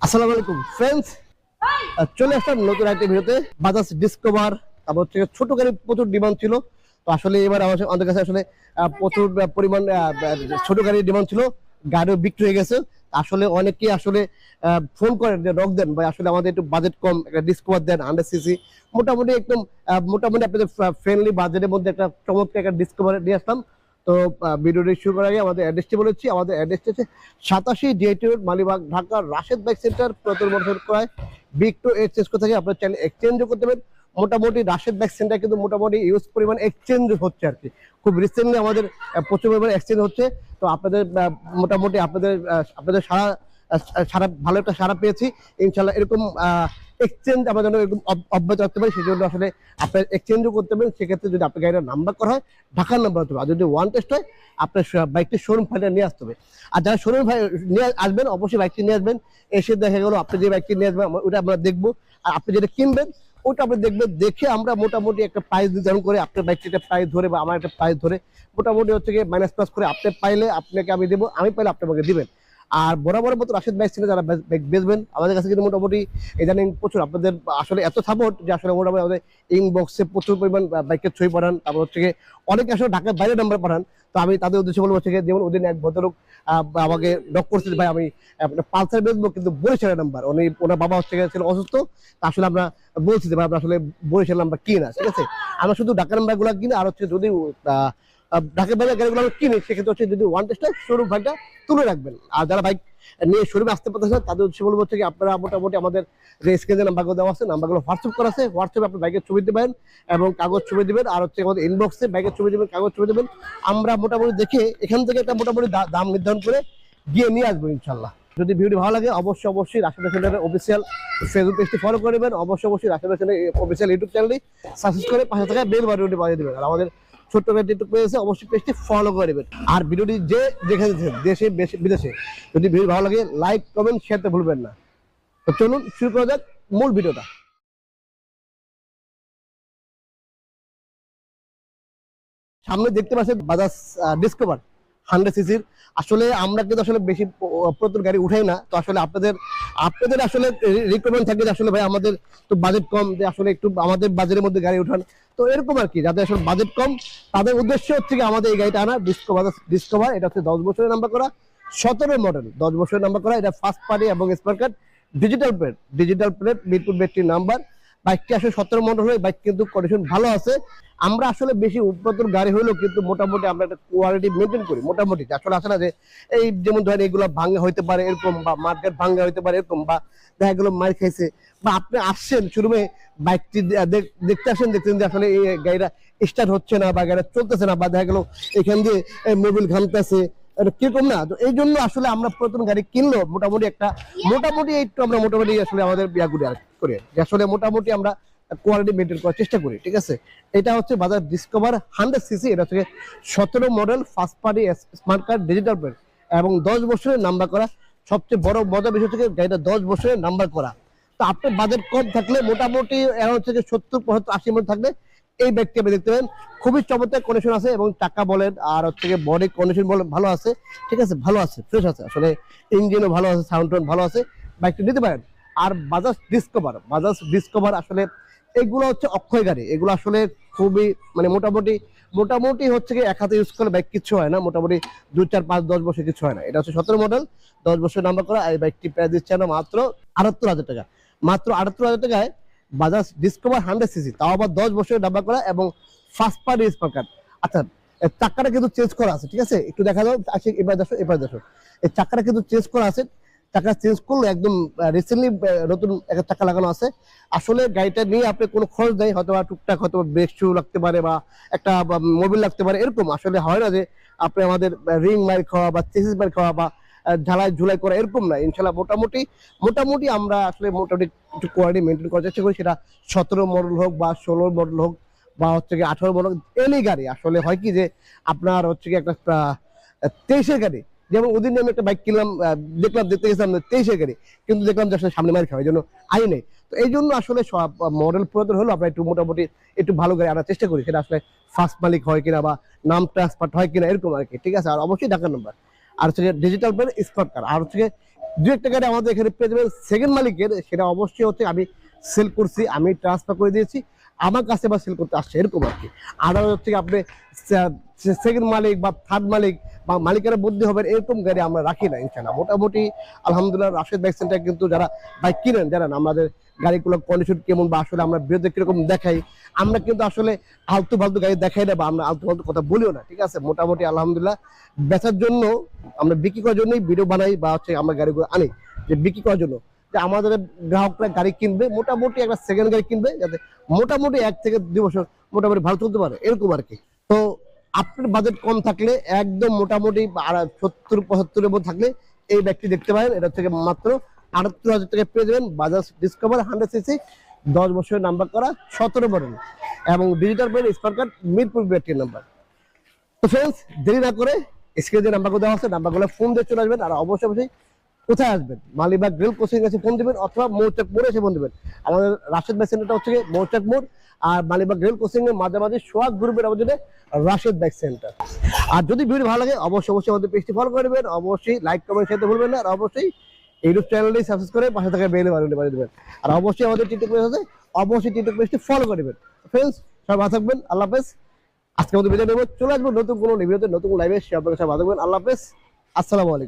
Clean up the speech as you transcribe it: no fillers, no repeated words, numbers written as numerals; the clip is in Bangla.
আসসালামু আলাইকুম ফ্রেন্ডস, চলে আসলাম নতুন একটা ভিডিওতে। বাজাজ ডিসকভার, তারপর হচ্ছে ছোট গাড়ি প্রচুর ডিমান্ড ছিল। তো আসলে এবার আমাদের কাছে আসলে প্রচুর পরিমাণ ছোট গাড়ির ডিমান্ড ছিল, গাড়িও বিক্রি হয়ে গেছে। আসলে অনেকেই আসলে ফোন করেন যে নক দেন ভাই, আসলে আমাদের একটু বাজেট কম, একটা ডিসকভার দেন 100cc, মোটামুটি একদম মোটামুটি আপনাদের ফ্রেন্ডলি বাজেটের মধ্যে একটা চমৎকার একটা ডিসকভার নিয়ে আসলাম। তো ভিডিওটি শুরু করার আগে আমাদের অ্যাড্রেসটি বলেছি। আমাদের অ্যাড্রেসটি হচ্ছে 87 road, Malibagh, Dhaka, Rashed bike centre, Pratul motorcycle ক্রয়, বিক্টো এক্সচেঞ্জ থেকে আপনার চাইলে এক্সচেঞ্জও করতে পারেন। মোটামুটি রাশেদ বাইক সেন্টার কিন্তু মোটামুটি ইউজ পরিমাণ এক্সচেঞ্জ হচ্ছে আর কি। খুব রিসেন্টলি আমাদের প্রচুর পরিমাণে এক্সচেঞ্জ হচ্ছে। তো আপনাদের মোটামুটি আপনাদের সারা ভালো একটা সারা পেয়েছি। ইনশাল্লাহ এরকম এক্সচেঞ্জ আমরা যেন এরকম অব্যাহত রাখতে পারি, সেই জন্য আসলে আপনার এক্সচেঞ্জও করতে পারেন। সেক্ষেত্রে যদি আপনার গাড়ির নাম্বার করা হয় ঢাকার নাম্বার হতে হবে, আর যদি ওয়ান টেস্ট হয় আপনার বাইকটি শোরুম ফাইলে নিয়ে আসতে হবে। আর যারা শোরুম নিয়ে আসবেন অবশ্যই বাইকটি নিয়ে আসবেন। এসে দেখা গেলো আপনি যে বাইকটি নিয়ে আসবেন ওটা আমরা দেখবো, আর আপনি যেটা কিনবেন ওটা আপনি দেখবেন। দেখে আমরা মোটামুটি একটা প্রাইস নির্ধারণ করে, আপনার বাইকটি একটা প্রাইস ধরে বা আমার একটা প্রাইস ধরে মোটামুটি হচ্ছে গিয়ে মাইনাস প্লাস করে আপনি পাইলে আপনাকে আমি দেবো, আমি পাইলে আপনি আমাকে দিবেন। আর বরাবর মতো রাশেদ বাইক ছিল যারা বেচবেন আমাদের কাছে কিন্তু মোটামুটি ইদানিং প্রচুর আপনাদের আসলে এত সাপোর্ট যে আসলে মোটামুটি আমাদের ইনবক্সে প্রচুর পরিমাণ বাইকের ছবি পাঠান। তারপর হচ্ছে গিয়ে অনেকে আসলে ঢাকার বাইরে নাম্বার পাঠান। তো আমি তাদের উদ্দেশ্যে বলবো হচ্ছে গিয়ে, যেমন ওদিন এক ভদ্রলোক আমাকে নক করছে, ভাই আমি পালসার বেচবো কিন্তু বরিশালের নাম্বার, ওনার বাবা হচ্ছে গিয়ে ছিল অসুস্থ। আসলে আমরা বলছি যে ভাই আমরা আসলে বরিশাল নাম্বার কিনি না, ঠিক আছে। আমরা শুধু ঢাকার নাম্বার গুলা কিনি। আর হচ্ছে যদি ঢাকার বাইরে গাড়িগুলো আমরা কিনি সেক্ষেত্রে হচ্ছে যদি ওয়ান টেস্ট হয় শোরুম ফাইলটা তুলে রাখবেন। আর যারা বাইক নিয়ে শোরুমে আসতে পারতেছেন তাদের উদ্দেশ্যে বলবো হচ্ছে কি, আপনারা মোটামুটি আমাদের যে স্ক্রিনে নাম্বারগুলো দেওয়া আছে নাম্বারগুলো হোয়াটসঅ্যাপ করা আছে, হোয়াটসঅ্যাপে আপনি বাইকের ছবি দেবেন এবং কাগজ ছবি দেবেন। আর হচ্ছে আমাদের ইনবক্সে বাইকের ছবি দেবেন, কাগজ ছবি দেবেন। আমরা মোটামুটি দেখে এখান থেকে একটা মোটামুটি দাম নির্ধারণ করে গিয়ে নিয়ে আসবো ইনশাল্লাহ। যদি ভিডিও ভালো লাগে অবশ্যই রাশেদ সেন্টারের অফিসিয়াল ফেসবুক পেজটি ফলো করে নেবেন। অবশ্যই রাশেদ সেন্টারের অফিসিয়াল ইউটিউব চ্যানেলটি সাবস্ক্রাইব করে পাশে থাকা বেল বাটনটি বাজিয়ে দেবেন। আর আমাদের ছোট্ট টিকটক পেজ আছে, অবশ্যই পেজটি ফলো করে দেবেন। আর ভিডিওটি যে দেখে দিচ্ছেন দেশে বিদেশে, যদি ভিডিও ভালো লাগে লাইক কমেন্ট শেয়ারতে ভুলবেন না। তো চলুন শুরু করা যাক মূল ভিডিওটা। সামনে দেখতে পাচ্ছেন বাজাজ ডিসকভার 100cc। আসলে আমরা কিন্তু আসলে বেশি প্রচুর গাড়ি উঠাই না। তো আসলে আপনাদের আসলে রিকোয়ারমেন্ট থাকে যে আসলে ভাই আমাদের তো বাজেট কম, যে আসলে একটু আমাদের বাজেটের মধ্যে গাড়ি উঠান। তো এরকম আর কি, যাদের আসলে বাজেট কম তাদের উদ্দেশ্য হচ্ছে কি আমাদের এই গাড়িটা আনা, ডিসকভার। এটা হচ্ছে 10 বছরের নাম্বার করা, 17 মডেল, 10 বছরের নাম্বার করা। এটা ফার্স্ট পার্টি এবং smart card, digital plate, Mirpur battery number. বাইকটি আসলে 17 মডেল হয়ে বাইক কিন্তু কন্ডিশন ভালো আছে। আমরা আসলে বেশি উন্নত গাড়ি হলেও কিন্তু মোটামুটি আমরা একটা কোয়ালিটি মেনটেন করি মোটামুটি। আসলে আসে না যে এই যেমন ধরেন এগুলো ভাঙা হইতে পারে এরকম, বা মার্কেট ভাঙা হইতে পারে এরকম, বা দেখা গেলো মার খাইছে, বা আপনি আসছেন শুরুমে বাইকটি দেখতে আসেন, দেখছেন যে আসলে এই গাড়িটা স্টার্ট হচ্ছে না বা গাড়িটা চলতেছে না, বা দেখা গেলো এখান দিয়ে মোবিল ঘামতেছে কিরকম না। তো এই জন্য আসলে আমরা প্রথম গাড়ি কিনলো মোটামুটি একটু আমরা মোটামুটি আসলে আমাদের বিয়াগুলি আর করি, আসলে মোটামুটি আমরা কোয়ালিটি মেনটেন করার চেষ্টা করি, ঠিক আছে। এটা হচ্ছে বাজাজ ডিসকভার 100cc। এটা হচ্ছে 17 model, first party smart card, digital plate এবং 10 বছরের নাম্বার করা। সবচেয়ে বড় মজা বিষয় হচ্ছে গাড়িটা 10 বছরের নাম্বার করা। তো আপনার বাজেট কম থাকলে মোটামুটি হচ্ছে 70, 75, 80 মধ্যে থাকলে এই ব্যাগটি আপনি দেখতে পাবেন। খুবই চমৎকার কন্ডিশন আছে এবং টাকা বলেন আর হচ্ছে বডি কন্ডিশন বলেন ভালো আছে, ঠিক আছে, ভালো আছে, ফ্রেশ আছে। আসলে ইঞ্জিনও ভালো আছে, সাউন্ড টোন ভালো আছে, বাইকটি নিতে পারেন। আর বাজাজ ডিসকভার আসলে এগুলো হচ্ছে অক্ষয় গাড়ি। এগুলো আসলে খুবই মানে মোটামুটি হচ্ছে কি এক হাতে ইউজ করলে বাইক কিছু হয় না, মোটামুটি 2, 4, 5, 10 বছর কিছু হয় না। এটা হচ্ছে 17 মডেল, 10 বছর নাম্বার করা। এই বাইকটি প্রাইস দিচ্ছে না মাত্র 78,000 টাকা। মাত্র 78,000 টাকায় বাজাজ ডিসকভার 100cc, তাও আবার 10 বছরের নাম্বার করা এবং ফার্স্ট পার্টি স্মার্ট কার্ড। আচ্ছা, চাকাটা কিন্তু চেঞ্জ করা আছে, ঠিক আছে, একটু দেখা যাও। এবার দেখো এই চাকাটা কিন্তু চেঞ্জ করা আছে। চাকা চেঞ্জ করলে একদম রিসেন্টলি নতুন একটা চাকা লাগানো আছে। আসলে গাড়িটা নিয়ে আপনি কোনো খরচ নেই, হয়তো বা টুকটাক হয়তো ব্রেক শু লাগতে পারে বা একটা মোবিল লাগতে পারে, এরকম আসলে হয় না যে আপনি আমাদের রিং মার খাওয়া বা চেসিস মার খাওয়া বা ঝুলাই করা, এরকম না। ইনশাল্লাহ মোটামুটি আমরা আসলে মোটামুটি একটু কোয়ালিটি মেনটেন করার চেষ্টা করি। সেটা 17 মডেল হোক বা 16 মডেল হোক বা হচ্ছে কি 18 মডেল, এনি গাড়ি। আসলে হয় কি যে আপনার হচ্ছে কি একটা 23-এর গাড়ি, যেমন ওদিন আমি একটা বাইক কিনলাম, দেখতে গেছিলাম 23-এর গাড়ি, কিন্তু দেখলাম যে আসলে সামনে মার খাওয়া, এই জন্য আই নেই। তো এই জন্য আসলে সব মডেল পুরাতন হলো আমরা একটু মোটামুটি একটু ভালো গাড়ি আনার চেষ্টা করি, সেটা আসলে ফার্স্ট মালিক হয় কিনা বা নাম ট্রান্সফার হয় কিনা এরকম আর কি, ঠিক আছে। আর অবশ্যই ঢাকার নাম্বার, আর হচ্ছে ডিজিটাল প্লেট স্মার্ট কার্ড, আর হচ্ছে দু একটা গাড়ি আমাদের এখানে পেয়ে যাবেন সেকেন্ড মালিকের, সেটা অবশ্যই হচ্ছে আমি সেল করছি, আমি ট্রান্সফার করে দিয়েছি, আমার কাছে বা সেল করতে আসছে এরকম আর কি। আর হচ্ছে আপনি সেকেন্ড মালিক বা থার্ড মালিক বা মালিকের বুদ্ধি হবেন এরকম গাড়ি আমরা রাখি না ইনশাল্লাহ। মোটামুটি আলহামদুলিল্লাহ রাশেদ বাইক সেন্টার কিন্তু যারা বাইক কিনেন, জানেন আমাদের গাড়িগুলোর কন্ডিশন কেমন বা আসলে আমরা বিরোধী কিরকম দেখাই। আমরা কিন্তু আসলে আলতু ফালতু গাড়ি দেখাই না বা আমরা আলতু ফালতু কথা বলিও না, ঠিক আছে। মোটামুটি আলহামদুলিল্লাহ বেচার জন্য, আমরা বিক্রি করার জন্যই ভিডিও বানাই বা হচ্ছে আমরা গাড়িগুলো আনি যে বিক্রি করার জন্য, যে আমাদের গ্রাহকরা গাড়ি কিনবে, মোটামুটি একটা সেকেন্ড গাড়ি কিনবে যাতে মোটামুটি 1 থেকে 2 বছর মোটামুটি ভালো চলতে পারে এরকম আর কি। তো আপনার বাজেট কম থাকলে একদম মোটামুটি 70-75 মধ্যে থাকলে এই ব্যাগটি দেখতে পারেন। এটা থেকে মাত্র 78,000 টাকা পেয়ে যাবেন। বাজাজ ডিসকভার 100 সিসি, 10 বছরের নাম্বার করা, 17 মডেল এবং digital pen smart card, Mirpur battery number. তো ফ্রেন্ডস, দেরি না করে স্ক্রিনে যে নাম্বারগুলো দেওয়া আছে নাম্বারগুলো ফোন দিয়ে চলে আসবেন। আর অবশ্যই কোথায় আসবেন, মালিবাগ রেল কোচিং কাছে ফোন দিবেন অথবা মৌচাক মোড়ে এসে ফোন দিবেন। আমাদের রাশেদ বাইক সেন্টারটা হচ্ছে মৌচাক মোড় আর মালিবাগ রেল কোচিং এর মাঝামাঝি সোহাগ গ্রুপের অবদানে রাশেদ বাইক সেন্টার। আর যদি ভিডিও ভালো লাগে অবশ্যই আমাদের পেজটি ফলো করে দেবেন, অবশ্যই লাইক কমেন্ট করতে ভুলবেন না, আর অবশ্যই ইউটিউব চ্যানেলটি সাবস্ক্রাইব করে পাশে থাকা বেল বাটনটি বাজিয়ে দেবেন। আর অবশ্যই আমাদের টিকটক পেজ আছে, অবশ্যই টিকটক পেজটি ফলো করে দেবেন। ফ্রেন্ডস, সবাই ভালো থাকবেন, আল্লাহ হাফেজ। আজকে আমাদের বিদায় নেব, চলে আসবো নতুন কোনো ভিডিওতে, নতুন লাইভে। সে আপনাদের সবাই ভালো থাকবেন, আল্লাহ হাফেজ, আসসালামু আলাইকুম।